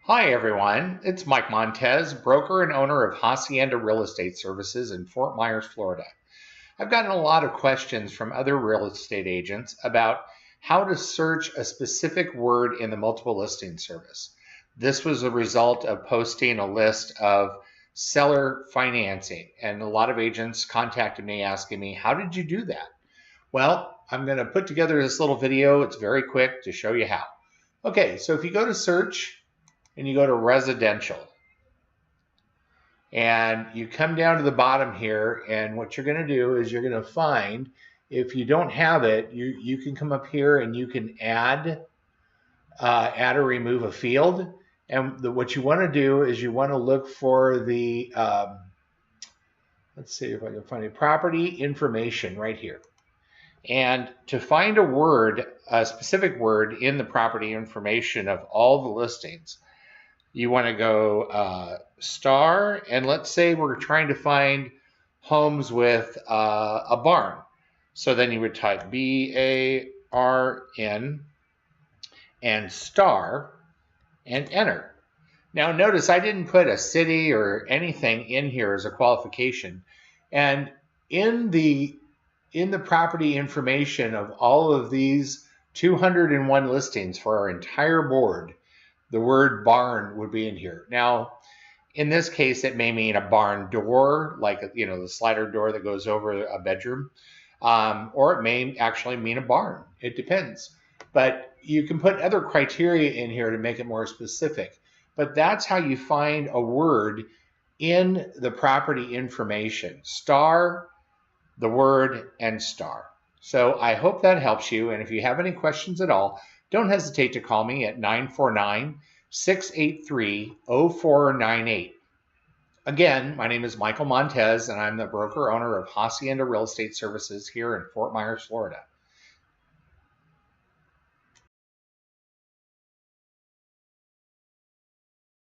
Hi everyone, it's Mike Montez, broker and owner of Hacienda Real Estate Services in Fort Myers, Florida. I've gotten a lot of questions from other real estate agents about how to search a specific word in the multiple listing service. This was a result of posting a list of seller financing, and a lot of agents contacted me asking me, how did you do that? Well, I'm going to put together this little video. It's very quick to show you how. Okay, so if you go to search, and you go to residential and you come down to the bottom here, and what you're going to do is you're going to find, if you don't have it, you can come up here and you can add or remove a field. And what you want to do is you want to look for the let's see if I can find a property information right here. And to find a word, a specific word in the property information of all the listings, you want to go star, and let's say we're trying to find homes with a barn. So then you would type BARN and star and enter. Now notice I didn't put a city or anything in here as a qualification. And in the property information of all of these 201 listings for our entire board, the word barn would be in here. Now, in this case, it may mean a barn door, like the slider door that goes over a bedroom, or it may actually mean a barn. It depends. But you can put other criteria in here to make it more specific. But that's how you find a word in the property information. Star, the word, and star. So I hope that helps you. And if you have any questions at all, don't hesitate to call me at 949-683-0498. Again, my name is Michael Montez, and I'm the broker owner of Hacienda Real Estate Services here in Fort Myers, Florida.